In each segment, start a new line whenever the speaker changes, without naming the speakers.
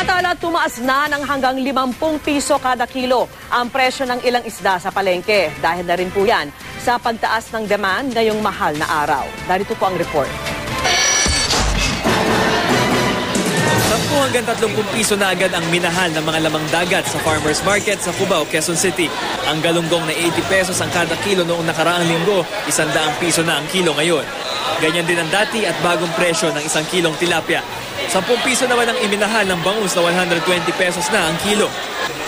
Samantala, tumaas na ng hanggang 50 piso kada kilo ang presyo ng ilang isda sa palengke. Dahil na rin po yan sa pagtaas ng demand ngayong mahal na araw. Darito po ang report.
10 hanggang 30 piso na agad ang minahal ng mga lamang dagat sa farmers market sa Cubao, Quezon City. Ang galunggong na 80 pesos ang kada kilo noong nakaraang linggo, 100 piso na ang kilo ngayon. Ganyan din ang dati at bagong presyo ng 1 kilong tilapia. 10 piso naman ang iminahal ng bangus na 120 pesos na ang kilo.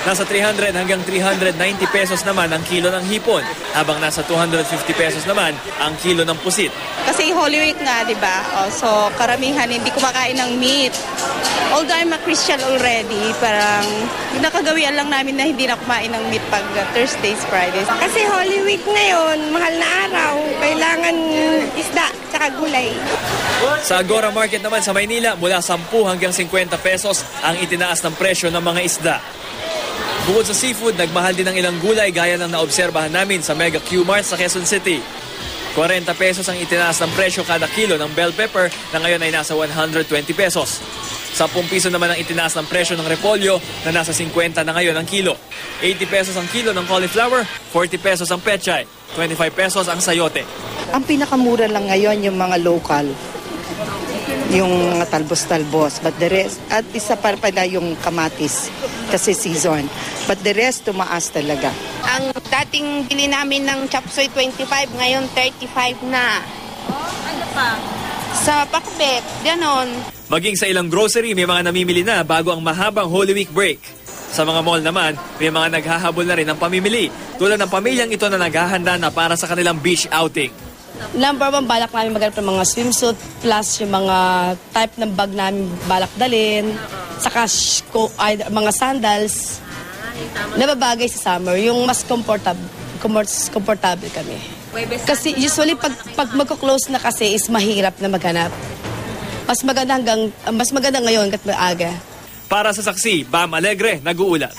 Nasa 300 hanggang 390 pesos naman ang kilo ng hipon, habang nasa 250 pesos naman ang kilo ng pusit.
Kasi Holy Week nga, di ba? So karamihan hindi kumakain ng meat. Although I'm a Christian already, parang nakagawian lang namin na hindi na kumain ng meat pag Thursdays, Fridays.
Kasi Holy Week ngayon, mahal na araw, kailangan isda tsaka gulay.
Sa Agora Market naman sa Maynila, mula 10 hanggang 50 pesos ang itinaas ng presyo ng mga isda. Bukod sa seafood, nagmahal din ang ilang gulay gaya ng naobserbahan namin sa Mega Q-Mart sa Quezon City. 40 pesos ang itinaas ng presyo kada kilo ng bell pepper na ngayon ay nasa 120 pesos. 10 piso naman ang itinaas ng presyo ng repolyo na nasa 50 na ngayon ang kilo. 80 pesos ang kilo ng cauliflower, 40 pesos ang pechay, 25 pesos ang sayote.
Ang pinakamura lang ngayon yung mga local, yung mga talbos-talbos. But the rest, at isa pa pala yung kamatis kasi season. But the rest, tumaas talaga.
Ang dating bili namin ng chapsoy 25, ngayon 35 na.
Ano pa?
Sa pakbet, ganon.
Maging sa ilang grocery, may mga namimili na bago ang mahabang Holy Week break. Sa mga mall naman, may mga naghahabol na rin ng pamimili. Tulad ng pamilyang ito na naghahanda na para sa kanilang beach outing.
Number 1, balak namin maghanap ng mga swimsuit plus yung mga type ng bag namin balak dalhin. Saka mga sandals na babagay sa summer. Yung mas comfortable kami. Kasi usually pag magko-close na kasi is mahirap na maghanap. Mas maganda ngayon kahit maaga.
Para sa Saksi, Bam Alegre, nag-uulat.